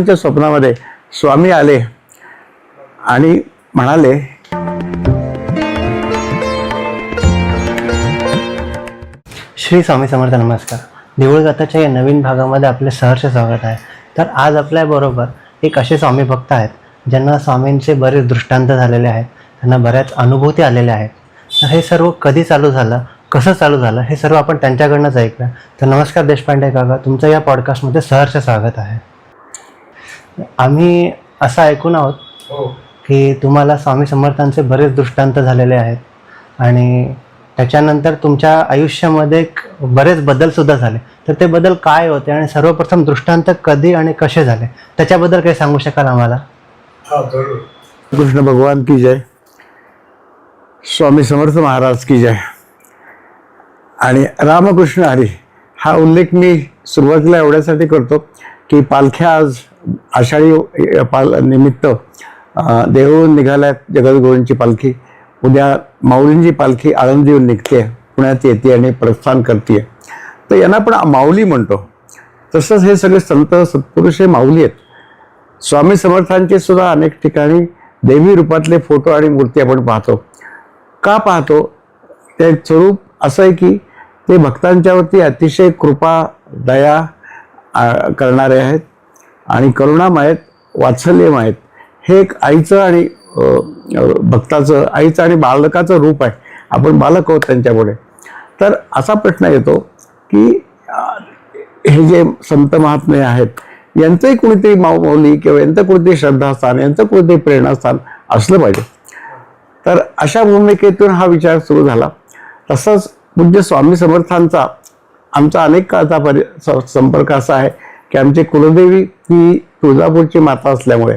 त्यांच्या स्वप्नामध्ये स्वामी आले आणि म्हणाले, श्री स्वामी समर्थ. नमस्कार. देऊळगाथाच्या या नवीन भागामध्ये आपले सहर्ष स्वागत आहे. तर आज आपल्याबरोबर एक असे स्वामी भक्त आहेत ज्यांना स्वामींचे बरेच दृष्टांत झालेले आहेत, त्यांना बऱ्याच अनुभूती आलेल्या आहेत. तर हे सर्व कधी चालू झालं, कसं चालू झालं, हे सर्व आपण त्यांच्याकडनंच ऐकलं. तर नमस्कार देशपांडे काका, तुमचं या पॉडकास्टमध्ये सहर्ष स्वागत आहे. आम्ही असं ऐकून आहोत की तुम्हाला स्वामी समर्थांचे बरेच दृष्टांत झालेले आहेत आणि त्याच्यानंतर तुमच्या आयुष्यामध्ये बरेच बदलसुद्धा झाले. तर ते बदल काय होते आणि सर्वप्रथम दृष्टांत कधी आणि कसे झाले त्याच्याबद्दल काही सांगू शकाल आम्हाला? कृष्ण भगवान की जय, स्वामी समर्थ महाराज की जय आणि रामकृष्ण हरी. हा उल्लेख मी सुरुवातीला एवढ्यासाठी करतो की पालख्या आज आषाढी निमित्त देहून निघाल्यात. जगद्गुरूंची पालखी उद्या माऊलींची पालखी आळंदीहून निघते, पुण्यात येते आणि प्रस्थान करते. तर यांना पण माऊली म्हणतो. तसंच हे सगळे संत सत्पुरुष हे माऊली आहेत. स्वामी समर्थांचे सुद्धा अनेक ठिकाणी देवी रूपातले फोटो आणि मूर्ती आपण पाहतो. का पाहतो? ते स्वरूप असं आहे की ते भक्तांच्यावरती अतिशय कृपा दया करणारे आहेत आणि करुणामय आहेत, वात्सल्यमय आहेत. हे एक आईचं आणि भक्ताचं, आईचं आणि बालकाचं रूप आहे. आपण बालक आहोत त्यांच्यापुढे. तर असा प्रश्न येतो की हे जे संत महात्मे आहेत यांचंही कुणीतरी माऊली किंवा यांचं कुणीतरी श्रद्धास्थान, यांचं कुणीतरी प्रेरणास्थान असलं पाहिजे. तर अशा भूमिकेतून हा विचार सुरू झाला. तसंच पूज्य स्वामी समर्थांचा आमचा अनेक काळचा संपर्क असा आहे की आमची कुलदेवी ही तुळजापूरची माता असल्यामुळे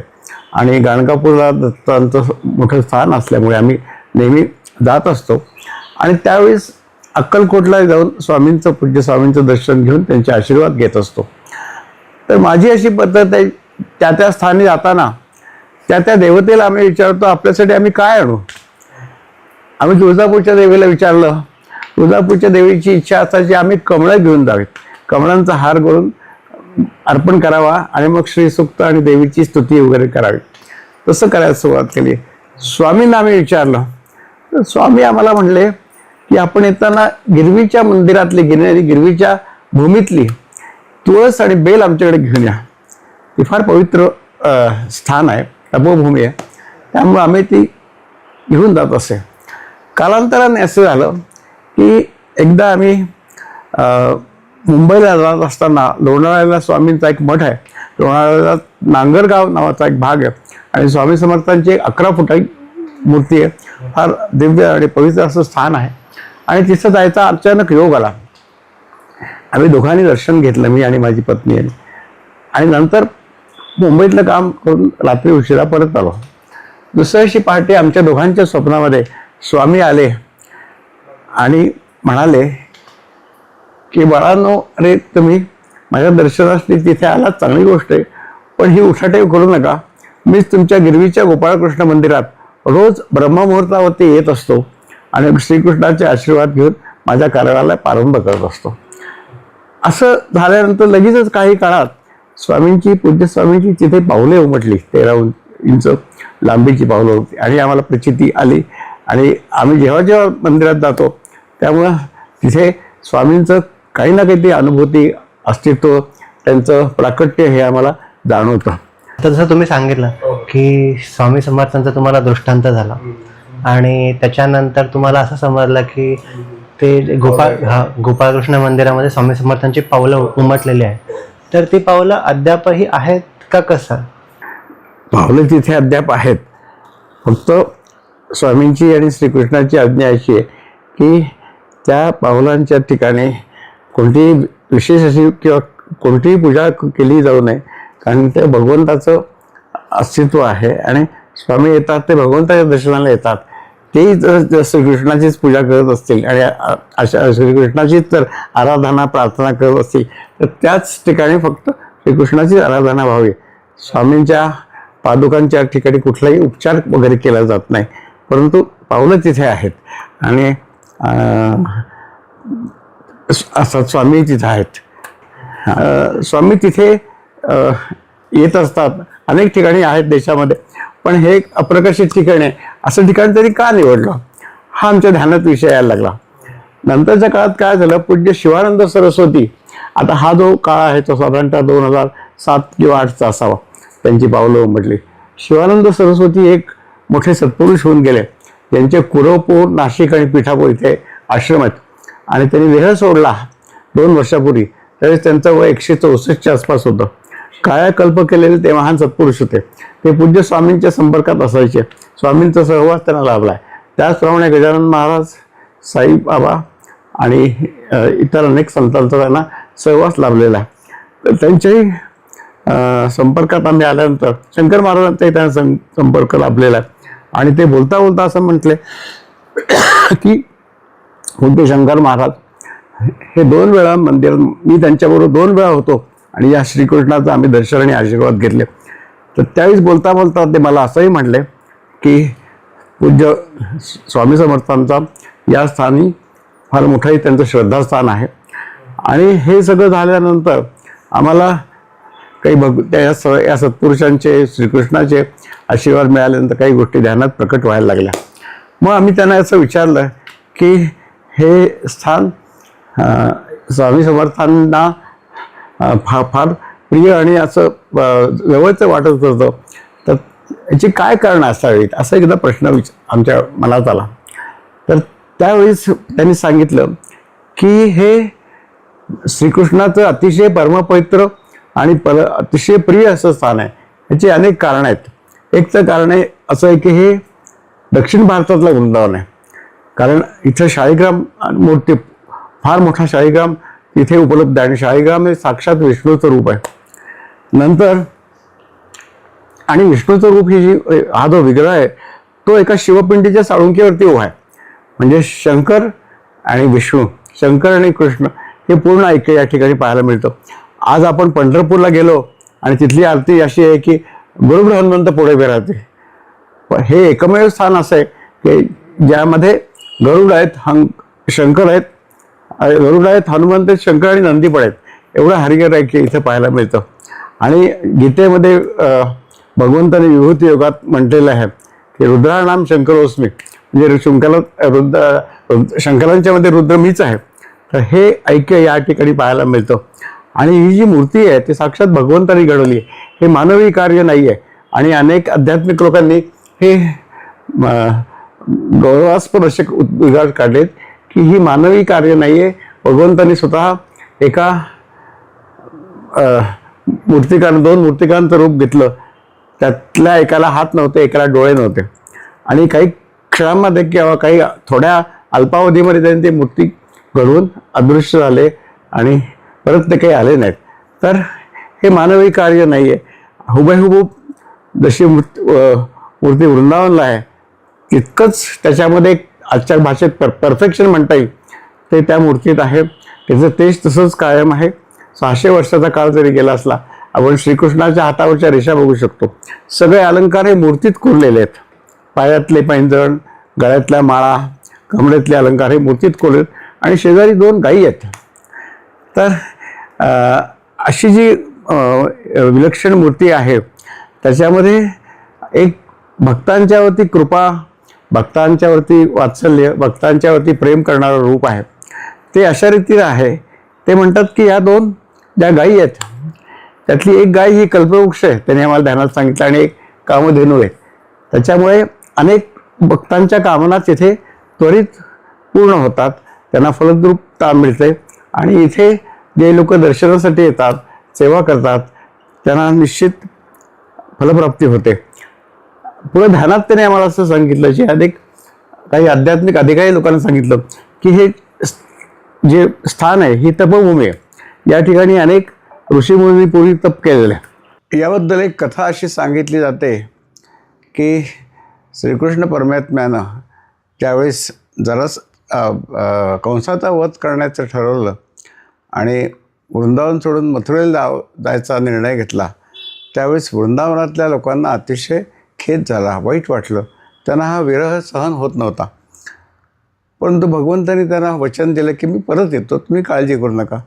आणि गाणगापूरला दत्तांचं मोठं स्थान असल्यामुळे आम्ही नेहमी जात असतो आणि त्यावेळेस अक्कलकोटला जाऊन पूज्य स्वामींचं दर्शन घेऊन त्यांचे आशीर्वाद घेत असतो. तर माझी अशी पद्धत आहे, त्या स्थानी जाताना त्या देवतेला आम्ही विचारतो आपल्यासाठी आम्ही काय आणू. आम्ही तुळजापूरच्या देवीला विचारलं. तुळजापूरच्या देवीची इच्छा असायची आम्ही कमळं घेऊन जावीत, कमळांचा हार करून अर्पण करावा आणि मग श्रीसूक्त आणि देवीची स्तुती वगैरे करावी. तसं करायला सुरुवात केली. स्वामींना आम्ही विचारलं तर स्वामी आम्हाला म्हणले की आपण येताना गिरवीच्या मंदिरातली गिरवीच्या भूमीतली तुळस आणि बेल आमच्याकडे घेऊन या. ती फार पवित्र स्थान आहे, तपोभूमी आहे, त्यामुळे आम्ही ती घेऊन जात असे. कालांतराने असं झालं की एकदा आम्ही मुंबईला जात असताना लोणावळ्याला स्वामींचा एक मठ आहे. लोणावळ्याला नांगरगाव नावाचा एक भाग आहे आणि स्वामी समर्थांची एक 11 फुटाची मूर्ती आहे. फार दिव्य आणि पवित्र असं स्थान आहे आणि तिथं जायचा अचानक योग आला. आम्ही दोघांनी दर्शन घेतलं, मी आणि माझी पत्नी आणि नंतर मुंबईतलं काम करून रात्री उशिरा परत आलो. दुसऱ्या दिवशी पहाटे आमच्या दोघांच्या स्वप्नामध्ये स्वामी आले आणि म्हणाले की बाळांनो, अरे तुम्ही माझ्या दर्शनासाठी तिथे आलात, चांगली गोष्ट आहे, पण ही उठाठेव करू नका. मीच तुमच्या गिरवीच्या गोपाळकृष्ण मंदिरात रोज ब्रह्ममुहूर्तावरती येत असतो आणि श्रीकृष्णाचे आशीर्वाद घेऊन माझ्या कार्याला प्रारंभ करत असतो. असं झाल्यानंतर लगेचच काही काळात पूज्य स्वामींची तिथे पावले उमटली. 13 इंच लांबीची पावलं होती आणि आम्हाला प्रचिती आली आणि आम्ही जेव्हा मंदिरात जातो त्यामुळं तिथे स्वामींचं काही ना काहीतरी अनुभूती, अस्तित्व, त्यांचं प्राकट्य हे आम्हाला जाणवतं. तर जसं तुम्ही सांगितलं की स्वामी समर्थांचा तुम्हाला दृष्टांत झाला आणि त्याच्यानंतर तुम्हाला असं समजलं की ते गोपाळकृष्ण मंदिरामध्ये स्वामी समर्थांची पावलं उमटलेली आहेत. तर ती पावलं अद्यापही आहेत का? कसं? पावलं तिथे अद्याप आहेत. फक्त स्वामींची आणि श्रीकृष्णाची आज्ञा अशी आहे की त्या पावलांच्या ठिकाणी कोणतीही विशेष अशी किंवा कोणतीही पूजा केली जाऊ नये, कारण ते भगवंताचं अस्तित्व आहे आणि स्वामी येतात ते भगवंताच्या दर्शनाला येतात. तेही जर श्रीकृष्णाचीच पूजा करत असतील आणि अशा श्रीकृष्णाचीच तर आराधना प्रार्थना करत असतील तर त्याच ठिकाणी फक्त श्रीकृष्णाचीच आराधना व्हावी. स्वामींच्या पादुकांच्या ठिकाणी कुठलाही उपचार वगैरे केला जात नाही, परंतु पावलं तिथे आहेत आणि असं स्वामी तिथे आहेत. स्वामी तिथे येत असतात, अनेक ठिकाणी आहेत देशामध्ये, पण हे एक अप्रकाशित ठिकाण आहे, असं ठिकाण तरी का निवडलं, हा आमच्या ध्यानात विषय यायला लागला. नंतरच्या काळात काय झालं, पूज्य शिवानंद सरस्वती, आता हा जो काळ आहे तो साधारणतः 2007 किंवा 2008चा असावा, त्यांची पावलं उमटली. शिवानंद सरस्वती एक मोठे सत्पुरुष होऊन गेले, त्यांचे कुरवपूर, नाशिक आणि पिठापूर इथे आश्रम आहेत, आणि त्यांनी देह सोडला 2 वर्षापूर्वी, त्यावेळेस त्यांचं वय 164च्या आसपास होतं. कायाकल्प केलेले ते महान सत्पुरुष होते. ते पूज्य स्वामींच्या संपर्कात असायचे, स्वामींचा सहवास त्यांना लाभलाय. त्याचप्रमाणे गजानन महाराज, साईबाबा आणि इतर अनेक संतांचा त्यांना सहवास लाभलेला आहे. तर त्यांच्याही संपर्कात आम्ही आल्यानंतर शंकर महाराजांचाही त्यांना संपर्क लाभलेला आहे. आणि ते बोलता बोलता असं म्हटले की पूज्य शंकर महाराज हे 2 वेळा मंदिरात, मी त्यांच्याबरोबर 2 वेळा होतो आणि या श्रीकृष्णाचं आम्ही दर्शन आणि आशीर्वाद घेतले. तर त्यावेळेस बोलता बोलता ते मला असंही म्हटले की पूज्य स्वामी समर्थांचा या स्थानी फार मोठंही त्यांचं श्रद्धास्थान आहे. आणि हे सगळं झाल्यानंतर आम्हाला काही या सत्पुरुषांचे, श्रीकृष्णाचे आशीर्वाद मिळाल्यानंतर काही गोष्टी ध्यानात प्रकट व्हायला लागल्या. मग आम्ही त्यांना असं विचारलं की हे स्थान स्वामी समर्थांना फार प्रिय आणि असं जवळचं वाटत होतं, तर याची काय कारणं असावीत, असा एकदा प्रश्न आमच्या मनात आला. तर त्यावेळेस त्यांनी सांगितलं की हे श्रीकृष्णाचं अतिशय परमपवित्र आणि अतिशय प्रिय असं स्थान आहे. याची अनेक कारणं आहेत. एक तर कारण आहे असं आहे की हे दक्षिण भारतातलं वृंदावन आहे, कारण इथं शाळीग्राम मूर्ती, फार मोठा शाळीग्राम तिथे उपलब्ध आहे, आणि शाळीग्राम हे साक्षात विष्णूचं रूप आहे. नंतर आणि विष्णूचं रूप हा जो विग्रह आहे तो एका शिवपिंडीच्या साळुंकीवरती उभा आहे. म्हणजे शंकर आणि विष्णू, शंकर आणि कृष्ण हे पूर्ण ऐक्य या ठिकाणी पाहायला मिळतं. आज आपण पंढरपूरला गेलो आणि तिथली आरती अशी आहे की गुरुब्र हनुमंत पुढे राहते. हे एकमेव स्थान असं आहे की ज्यामध्ये गरुड आहेत, शंकर आहेत, गरुड आहेत, हनुमंत आहेत, शंकर आणि नंदी पण आहेत. एवढं हरिहर ऐक्य इथे पाहायला मिळतं. आणि गीतेमध्ये भगवंताने विभूती योगात म्हटलेलं आहे की रुद्राणाम शंकरोस्मी, म्हणजे शंकरांच्या मध्ये रुद्र मीच आहे. तर हे ऐक्य या ठिकाणी पाहायला मिळतं. आणि ही जी मूर्ती आहे ती साक्षात भगवंतांनी घडवली आहे, हे मानवी कार्य नाही आहे. आणि अनेक आध्यात्मिक लोकांनी हे गौरवास्पद असे उद्गार काढलेत की ही मानवी कार्य नाही आहे, भगवंतांनी स्वतः एका दोन मूर्तिकांचं रूप घेतलं. त्यातल्या एकाला हात नव्हते, एकाला डोळे नव्हते, आणि काही क्षणांमध्ये किंवा काही थोड्या अल्पावधीमध्ये त्यांनी ती मूर्ती घडवून अदृश्य झाले आणि परत ते काही आले नाहीत. तर हे मानवी कार्य नाही आहे. हुबेहुब जशी मूर्ती वृंदावनला आहे तितकंच त्याच्यामध्ये आजच्या भाषेत परफेक्शन म्हणता येईल ते त्या मूर्तीत आहे. त्याचं तेज तसंच कायम आहे. 600 वर्षाचा काळ जरी गेला असला, आपण श्रीकृष्णाच्या हातावरच्या रेषा बघू शकतो. सगळे अलंकार हे मूर्तीत कोरलेले आहेत. पायातले पैंजण, गळ्यातल्या माळा, कमरेतले अलंकार हे मूर्तीत कोरलेत, आणि शेजारी 2 गायी आहेत. तर अशी जी विलक्षण मूर्ती आहे त्याच्यामध्ये एक भक्तांच्यावरती कृपा, भक्तांच्यावरती वात्सल्य, भक्तांच्यावरती प्रेम करणारं रूप आहे. ते अशा रीतीनं आहे, ते म्हणतात की या 2 ज्या गायी आहेत त्यातली एक गाय ही कल्पवृक्ष आहे, त्याने आम्हाला ध्यानात सांगितलं, आणि एक कामधेनू आहे. त्याच्यामुळे अनेक भक्तांच्या कामना तिथे त्वरित पूर्ण होतात, त्यांना फलद्रूपता मिळते. आणि इथे जे लोक दर्शनासाठी येतात, सेवा करतात, त्यांना निश्चित फलप्राप्ती होते. पुढे ध्यानात त्याने आम्हाला असं सांगितलं, जे काही आध्यात्मिक अधिकारी लोकांना सांगितलं की हे जे स्थान आहे ही तपभूमी आहे. या ठिकाणी अनेक ऋषीमुनी पूर्वी तप केलेले आहे. याबद्दल एक कथा अशी सांगितली जाते की श्रीकृष्ण परमात्म्यानं त्यावेळेस जरास कंसाचा वध करण्याचं ठरवलं आणि वृंदावन सोडून मथुरेला जायचा निर्णय घेतला. त्यावेळेस वृंदावनातल्या लोकांना अतिशय खेद झाला, वाईट वाटलं. त्यांना हा विरह सहन होत नव्हता. परंतु भगवंतांनी त्यांना वचन दिलं की मी परत येतो, तुम्ही काळजी करू नका.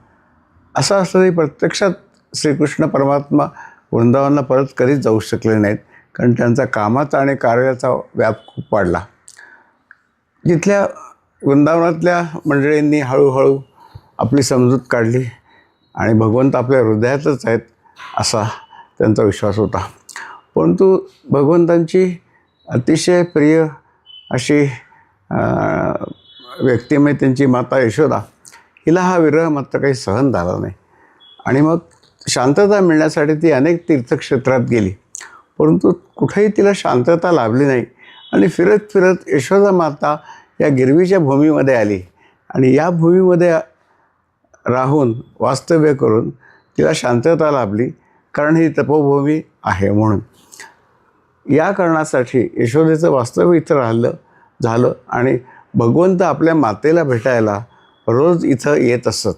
असं असं प्रत्यक्षात श्रीकृष्ण परमात्मा वृंदावनला परत कधीच जाऊ शकले नाहीत, कारण त्यांचा कामाचा आणि कार्याचा व्याप खूप वाढला. जिथल्या वृंदावनातल्या मंडळींनी हळूहळू आपली समजूत काढली आणि भगवंत आपल्या हृदयातच आहेत असा त्यांचा विश्वास होता. परंतु भगवंतांची अतिशय प्रिय अशी व्यक्तिमय त्यांची माता यशोदा, हिला हा विरह मात्र काही सहन झाला नाही आणि मग शांतता मिळण्यासाठी ती अनेक तीर्थक्षेत्रात गेली, परंतु कुठेही तिला शांतता लाभली नाही आणि फिरत फिरत यशोदा माता या गिरवीच्या भूमीमध्ये आली आणि या भूमीमध्ये राहून वास्तव्य करून तिला शांतता लाभली, कारण ही तपोभूमी आहे म्हणून. या कारणासाठी यशोदेचं वास्तव्य इथं झालं आणि भगवंत आपल्या मातेला भेटायला रोज इथं येत असत.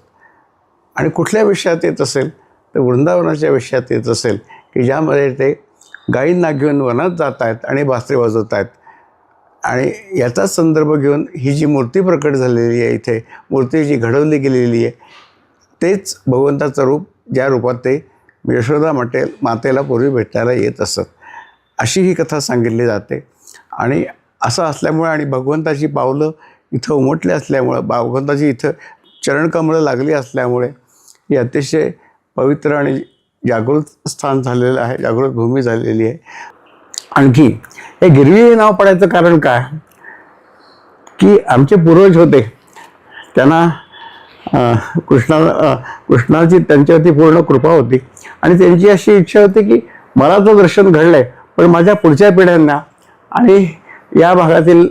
आणि कुठल्या विषयात येत असेल तर वृंदावनाच्या विषयात येत असेल की ज्यामध्ये ते गायींना घेऊन वनात जात आहेत आणि बासरी वाजवत आहेत. आणि याचाच संदर्भ घेऊन ही जी मूर्ती प्रकट झालेली आहे, इथे मूर्ती जी घडवली गेलेली आहे, तेच भगवंताचं रूप, ज्या रूपात ते यशोदा मातेला पूर्वी भेटायला येत असत, अशी ही कथा सांगितली जाते. आणि असं असल्यामुळे आणि भगवंताची पावलं इथं उमटली असल्यामुळं, भगवंताची इथं चरणकमलं लागली असल्यामुळे ही अतिशय पवित्र आणि जागृत स्थान झालेलं आहे, जागृत भूमी झालेली आहे. आणखी हे गिरवी हे नाव पडायचं कारण काय, की आमचे पूर्वज होते, त्यांना कृष्णाची त्यांच्यावरती पूर्ण कृपा होती आणि त्यांची अशी इच्छा होती की मला तर दर्शन घडलं आहे, पण माझ्या पुढच्या पिढ्यांना आणि या भागातील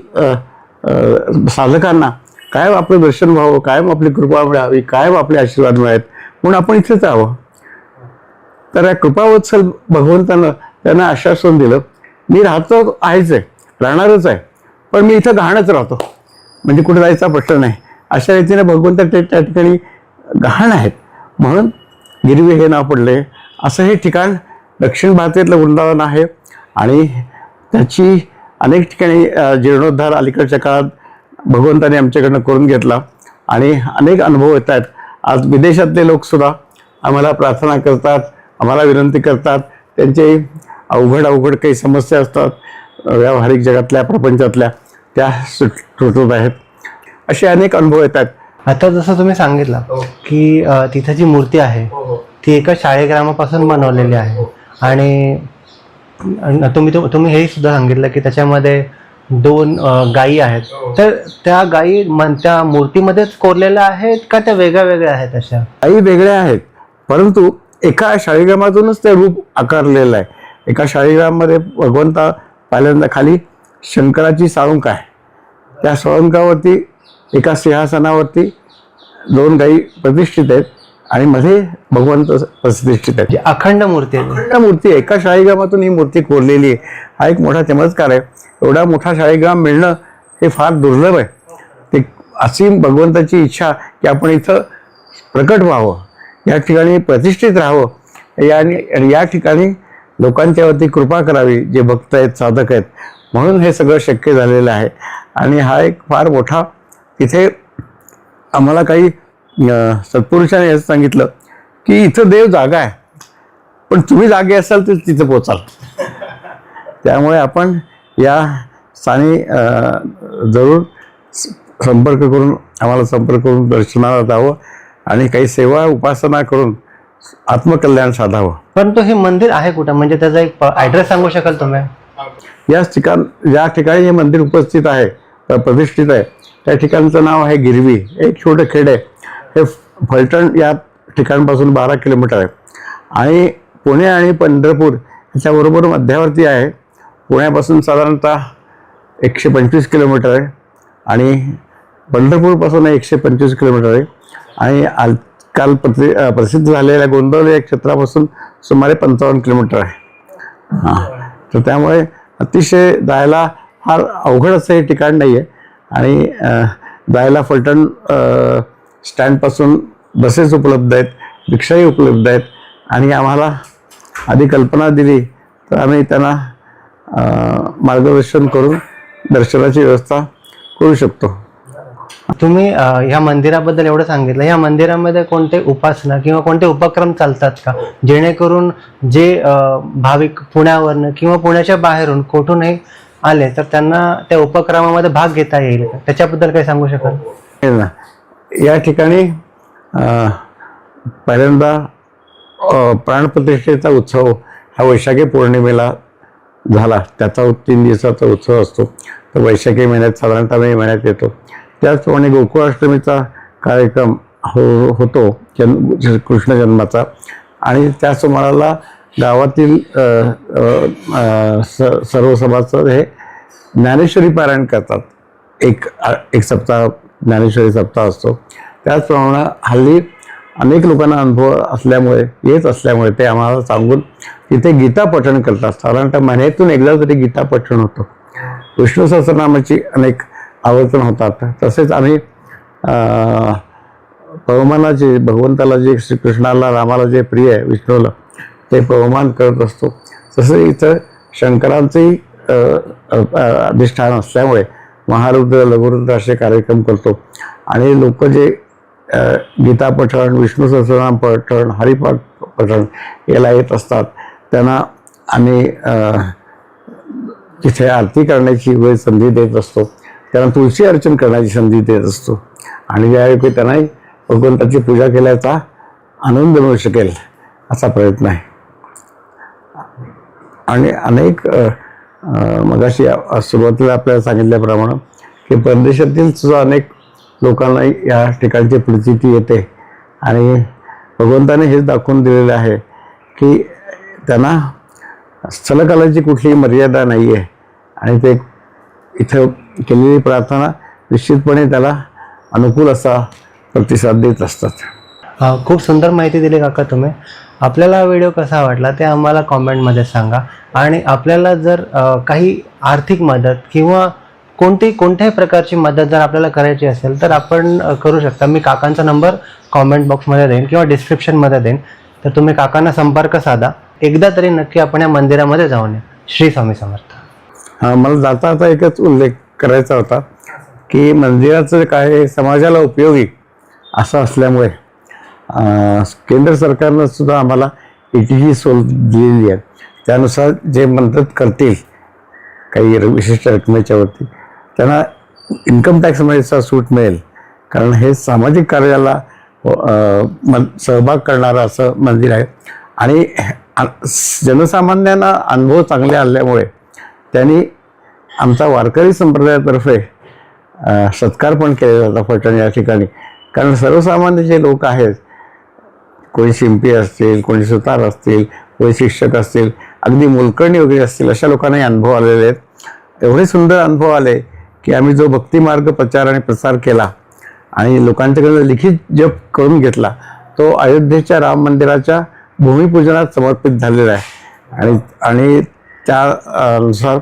साधकांना कायम आपलं दर्शन व्हावं, कायम आपली कृपा मिळावी, कायम आपले आशीर्वाद मिळावेत म्हणून आपण इथेच आहोत. तर या कृपावत्सल भगवंतानं त्यांना आश्वासन दिलं, मी राहतो आहेच आहे, राहणारच आहे, पण मी इथं गहाणच राहतो, म्हणजे कुठे जायचा प्रश्न नाही. अशा रीतीने भगवंत त्या ठिकाणी गहाण आहेत म्हणून गिरवी हे नाव पडले. असं हे ठिकाण दक्षिण भारतातलं वृंदावन आहे आणि त्याची अनेक ठिकाणी जीर्णोद्धार अलीकडच्या काळात भगवंताने आमच्याकडनं करून घेतला आणि अनेक अनुभव येत आहेत. आज विदेशातले लोकसुद्धा आम्हाला प्रार्थना करतात, आम्हाला विनंती करतात, त्यांचे अवघड काही समस्या असतात व्यावहारिक जगातल्या, प्रपंचातल्या, त्या सुटत आहेत. असे अनेक अनुभव येतात. आता जसं तुम्ही सांगितलं की तिथं जी मूर्ती आहे ती एका शाळेग्रामापासून बनवलेली आहे आणि तुम्ही हे सुद्धा सांगितलं की त्याच्यामध्ये 2 गायी आहेत. तर त्या गायी त्या मूर्तीमध्येच कोरलेल्या आहेत का त्या वेगळ्या वेगळ्या आहेत? अशा गायी वेगळ्या आहेत, परंतु एका शाळीग्रामातूनच ते रूप आकारलेलं आहे. एका शाळीग्राममध्ये भगवंता पहिल्यांदा खाली शंकराची साळुंक आहे, त्या साळुंकावरती एका सिंहासनावरती 2 गायी प्रतिष्ठित आहेत आणि मध्ये भगवंत प्रतिष्ठित आहेत. अखंड मूर्ती आहे. अखंड मूर्ती एका शाळीग्रामातून ही मूर्ती कोरलेली आहे. हा एक मोठा चमत्कार आहे. एवढा मोठा शाळीग्राम मिळणं हे फार दुर्लभ आहे. ते असीम भगवंताची इच्छा की आपण इथं प्रकट व्हावं, या ठिकाणी प्रतिष्ठित राहावं आणि या ठिकाणी लोकांच्यावरती कृपा करावी, जे भक्त आहेत, साधक आहेत, म्हणून हे सगळं शक्य झालेलं आहे. आणि हा एक फार मोठा, तिथे आम्हाला काही सत्पुरुषांनी असं सांगितलं की इथं देव जागा आहे, पण तुम्ही जागे असाल तर तिथं पोचाल. त्यामुळे आपण या स्थानी जरूर संपर्क करून दर्शनाला जावं आणि काही सेवा उपासना करून आत्मकल्याण साधावं. परंतु हे मंदिर आहे कुठं, म्हणजे त्याचा एक ॲड्रेस सांगू शकाल तुम्ही? ज्या ठिकाणी हे मंदिर उपस्थित आहे, प्रतिष्ठित आहे, त्या ठिकाणचं नाव आहे गिरवी. एक छोटं खेड आहे. हे फलटण या ठिकाणापासून 12 किलोमीटर आहे आणि पुणे आणि पंढरपूर याच्याबरोबर मध्यावरती आहे. पुण्यापासून साधारणतः 125 किलोमीटर आहे आणि पंढरपूरपासून 125 किलोमीटर आहे आणि काल प्रसिद्ध झालेल्या गोंदवले या क्षेत्रापासून सुमारे 55 किलोमीटर आहे. तर त्यामुळे अतिशय जायला फार अवघड असं हे ठिकाण नाही आहे आणि जायला फलटण स्टँडपासून बसेस उपलब्ध आहेत, रिक्षाही उपलब्ध आहेत आणि आम्हाला आधी कल्पना दिली तर आम्ही त्यांना मार्गदर्शन करून दर्शनाची व्यवस्था करू शकतो. तुम्ही ह्या मंदिराबद्दल एवढं सांगितलं, ह्या मंदिरामध्ये कोणते उपासना किंवा कोणते उपक्रम चालतात का, जेणेकरून जे भाविक पुण्यावरनं किंवा पुण्याच्या बाहेरून कुठूनही आले तर त्यांना त्या उपक्रमामध्ये भाग घेता येईल का? त्याच्याबद्दल काही सांगू शकाल? हे ना, या ठिकाणी पहिल्यांदा प्राणप्रतिष्ठेचा उत्सव हा वैशाखी पौर्णिमेला झाला. त्याचा 3 दिवसाचा उत्सव असतो. तर वैशाखी महिन्यात साधारणतः मे महिन्यात येतो. त्याचप्रमाणे गोकुळाष्टमीचा कार्यक्रम होतो कृष्ण जन्माचा. आणि त्या सुमाराला गावातील सर्व सभासद हे ज्ञानेश्वरी पारायण करतात. एक सप्ताह ज्ञानेश्वरी सप्ताह असतो. त्याचप्रमाणे हल्ली अनेक लोकांना अनुभव येत असल्यामुळे ते आम्हाला सांगून तिथे गीता पठण करतात. साधारणतः महिन्यातून एकदा तरी गीता पठण होतं. विष्णू सहस्रनामाची अनेक आवर्तन होतात. तसेच आम्ही पवमानाचे भगवंताला जे श्रीकृष्णाला रामाला जे प्रिय आहे विष्णूला ते पवमान करत असतो. तसं इथं शंकरांचंही अधिष्ठान असल्यामुळे महारुद्र लघुरुद्र असे कार्यक्रम करतो. आणि लोक जे गीता पठण, विष्णू सहस्रनाम पठण, हरिपाठ पठण याला येत असतात त्यांना आम्ही तिथे आरती करण्याची वेळ संधी देत असतो. त्यांना तुळशी अर्चन करण्याची संधी देत असतो. आणि यावेळी त्यांनाही भगवंताची पूजा केल्याचा आनंद मिळू शकेल असा प्रयत्न आहे. आणि अनेक मगाशी सुरुवातीला आपल्याला सांगितल्याप्रमाणे की परदेशातील सुद्धा अनेक लोकांना या ठिकाणची प्रचिती येते. आणि भगवंताने हेच दाखवून दिलेलं आहे की त्यांना स्थलकालाची कुठलीही मर्यादा नाही आहे. आणि ते इथं केलेली प्रार्थना निश्चितपणे त्याला अनुकूल असा प्रतिसाद देत असतात. खूप सुंदर माहिती दिली काका तुम्ही. आपल्याला हा व्हिडिओ कसा वाटला ते आम्हाला कॉमेंटमध्ये सांगा. आणि आपल्याला जर काही आर्थिक मदत किंवा कोणत्याही प्रकारची मदत जर आपल्याला करायची असेल तर आपण करू शकता. मी काकांचा नंबर कॉमेंट बॉक्समध्ये देईन किंवा डिस्क्रिप्शनमध्ये देईन. तर तुम्ही काकांना संपर्क साधा. एकदा तरी नक्की आपण या मंदिरामध्ये जाऊन या. श्री स्वामी समर्थ. मला जाता आता एकच उल्लेख करायचा होता की मंदिराचं काय समाजाला उपयोगी असं असल्यामुळे केंद्र सरकारनं सुद्धा आम्हाला ETG सोल दिलेली आहे. त्यानुसार जे मदत करतील काही विशिष्ट रकमेच्या वरती त्यांना इन्कम टॅक्समध्ये सूट मिळेल. कारण हे सामाजिक कार्याला सहभाग करणारं असं मंदिर आहे. आणि जनसामान्यांना अनुभव चांगले आल्यामुळे त्यांनी आमचा वारकरी संप्रदायातर्फे सत्कार पण केला जातो पठण या ठिकाणी. कारण सर्वसामान्य जे लोक आहेत, कोणी शिंपी असतील, कोणी सुतार असतील, कोणी शिक्षक असतील, अगदी मोलकर्णी वगैरे असतील, अशा लोकांनाही अनुभव आलेले आहेत. एवढे सुंदर अनुभव आले की आम्ही जो भक्तिमार्ग प्रचार आणि प्रसार केला आणि लोकांच्याकडे लिखित जप करून घेतला तो अयोध्येच्या राम मंदिराच्या भूमिपूजनात समर्पित झालेला आहे. आणि त्यानुसार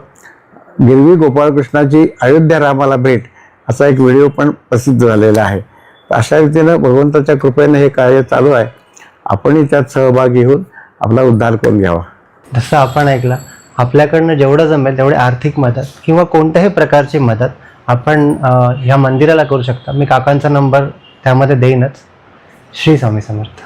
गिरवी गोपाळकृष्णाची अयोध्या रामाला भेट असा एक व्हिडिओ पण प्रसिद्ध झालेला आहे. अशा रीतीनं भगवंताच्या कृपेने हे कार्य चालू आहे. आपणही त्यात सहभागी होऊन आपला उद्धार करून घ्यावा. जसं आपण ऐकलं, आपल्याकडनं जेवढं जमेल तेवढी आर्थिक मदत किंवा कोणत्याही प्रकारची मदत आपण ह्या मंदिराला करू शकता. मी काकांचा नंबर त्यामध्ये देईनच. श्री स्वामी समर्थ.